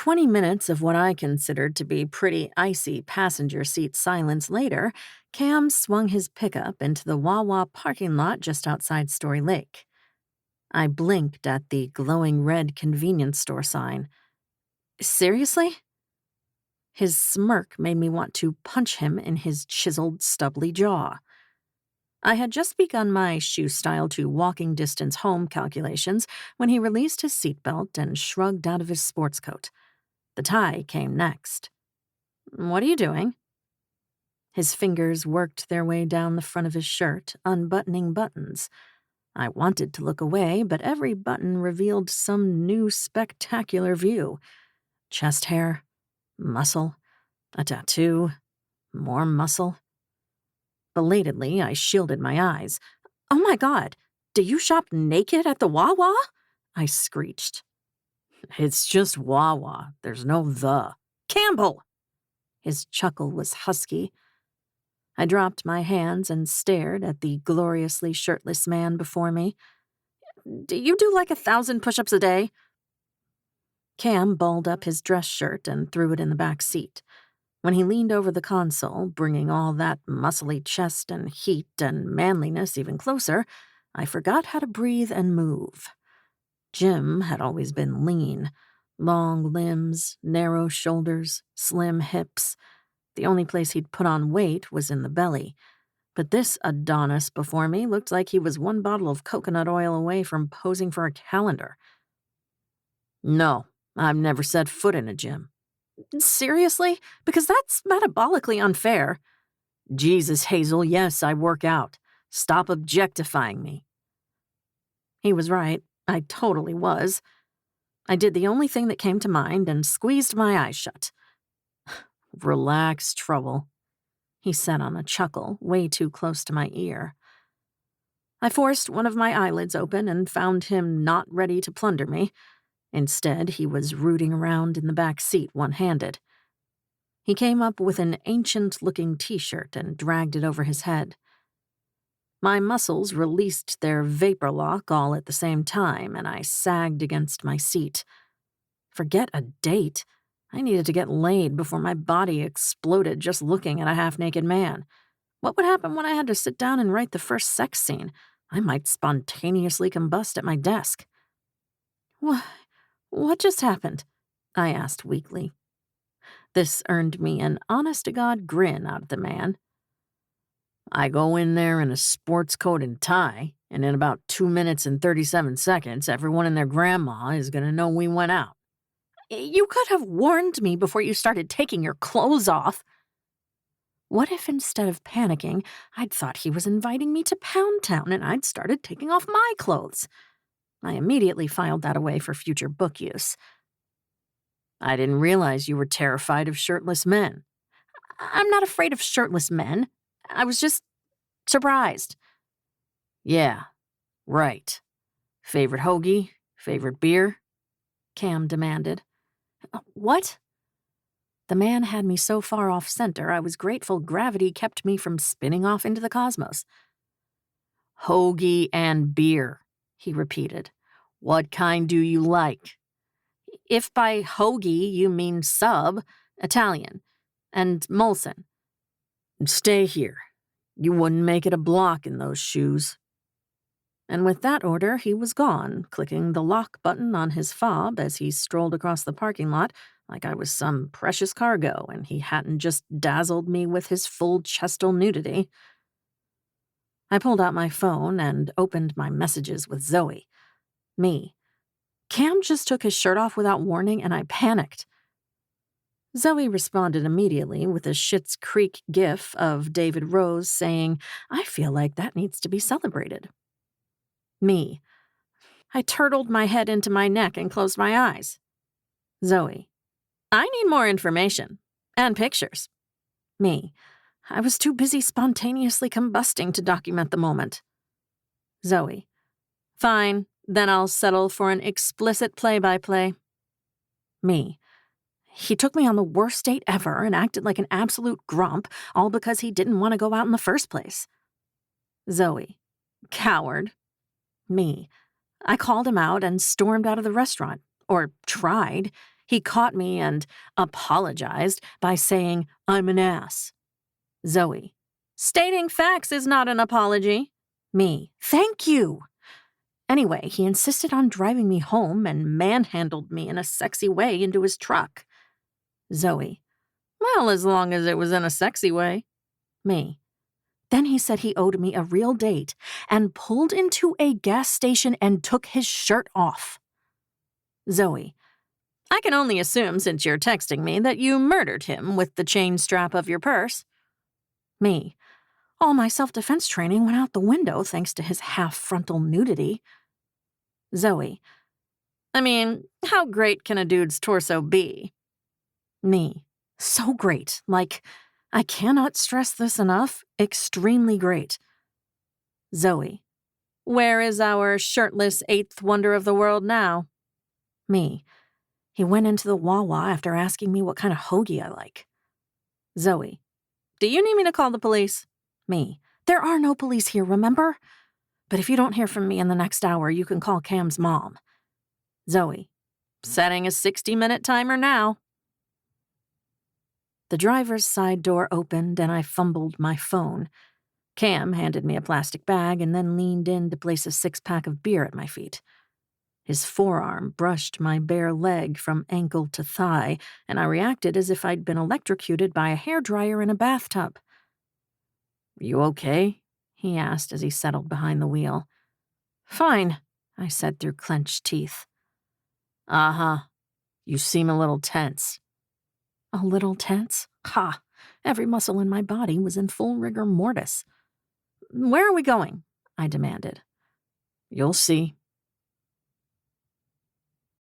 20 minutes of what I considered to be pretty icy passenger seat silence later, Cam swung his pickup into the Wawa parking lot just outside Story Lake. I blinked at the glowing red convenience store sign. Seriously? His smirk made me want to punch him in his chiseled, stubbly jaw. I had just begun my shoe style to walking distance home calculations when he released his seatbelt and shrugged out of his sports coat. The tie came next. "What are you doing?" His fingers worked their way down the front of his shirt, unbuttoning buttons. I wanted to look away, but every button revealed some new spectacular view. Chest hair, muscle, a tattoo, more muscle. Belatedly, I shielded my eyes. "Oh my God, do you shop naked at the Wawa?" I screeched. "It's just Wawa. There's no the." "Campbell!" His chuckle was husky. I dropped my hands and stared at the gloriously shirtless man before me. "Do you do like 1,000 push-ups a day?" Cam balled up his dress shirt and threw it in the back seat. When he leaned over the console, bringing all that muscly chest and heat and manliness even closer, I forgot how to breathe and move. Jim had always been lean. Long limbs, narrow shoulders, slim hips. The only place he'd put on weight was in the belly. But this Adonis before me looked like he was one bottle of coconut oil away from posing for a calendar. "No, I've never set foot in a gym." "Seriously? Because that's metabolically unfair." "Jesus, Hazel, yes, I work out. Stop objectifying me." He was right. I totally was. I did the only thing that came to mind and squeezed my eyes shut. "Relax, Trouble," he said on a chuckle, way too close to my ear. I forced one of my eyelids open and found him not ready to plunder me. Instead, he was rooting around in the back seat one-handed. He came up with an ancient-looking t-shirt and dragged it over his head. My muscles released their vapor lock all at the same time, and I sagged against my seat. Forget a date. I needed to get laid before my body exploded just looking at a half-naked man. What would happen when I had to sit down and write the first sex scene? I might spontaneously combust at my desk. What just happened?" I asked weakly. This earned me an honest-to-God grin out of the man. "I go in there in a sports coat and tie, and in about 2 minutes and 37 seconds, everyone and their grandma is going to know we went out." "You could have warned me before you started taking your clothes off." What if instead of panicking, I'd thought he was inviting me to Pound Town and I'd started taking off my clothes? I immediately filed that away for future book use. "I didn't realize you were terrified of shirtless men." "I'm not afraid of shirtless men. I was just surprised." "Yeah, right. Favorite hoagie? Favorite beer?" Cam demanded. "What?" The man had me so far off center I was grateful gravity kept me from spinning off into the cosmos. "Hoagie and beer," he repeated. "What kind do you like?" "If by hoagie you mean sub, Italian, and Molson." "Stay here. You wouldn't make it a block in those shoes." And with that order, he was gone, clicking the lock button on his fob as he strolled across the parking lot like I was some precious cargo and he hadn't just dazzled me with his full chestal nudity. I pulled out my phone and opened my messages with Zoe. Me. Cam just took his shirt off without warning, and I panicked. Zoe responded immediately with a Schitt's Creek gif of David Rose saying, "I feel like that needs to be celebrated." Me. I turtled my head into my neck and closed my eyes. Zoe. "I need more information. And pictures." Me. I was too busy spontaneously combusting to document the moment. Zoe. "Fine, then I'll settle for an explicit play-by-play." Me. He took me on the worst date ever and acted like an absolute grump, all because he didn't want to go out in the first place. Zoe. "Coward." Me. I called him out and stormed out of the restaurant. Or tried. He caught me and apologized by saying, "I'm an ass." Zoe. Stating facts is not an apology. Me. Thank you. Anyway, he insisted on driving me home and manhandled me in a sexy way into his truck. Zoe. Well, as long as it was in a sexy way. Me. Then he said he owed me a real date and pulled into a gas station and took his shirt off. Zoe. I can only assume, since you're texting me, that you murdered him with the chain strap of your purse. Me. All my self-defense training went out the window thanks to his half-frontal nudity. Zoe. I mean, how great can a dude's torso be? Me. So great. Like, I cannot stress this enough. Extremely great. Zoe. Where is our shirtless eighth wonder of the world now? Me. He went into the Wawa after asking me what kind of hoagie I like. Zoe. Do you need me to call the police? Me. There are no police here, remember? But if you don't hear from me in the next hour, you can call Cam's mom. Zoe. Setting a 60-minute timer now. The driver's side door opened and I fumbled my phone. Cam handed me a plastic bag and then leaned in to place a 6-pack of beer at my feet. His forearm brushed my bare leg from ankle to thigh, and I reacted as if I'd been electrocuted by a hairdryer in a bathtub. You okay? He asked as he settled behind the wheel. Fine, I said through clenched teeth. Uh-huh. You seem a little tense. A little tense? Ha! Every muscle in my body was in full rigor mortis. Where are we going? I demanded. You'll see.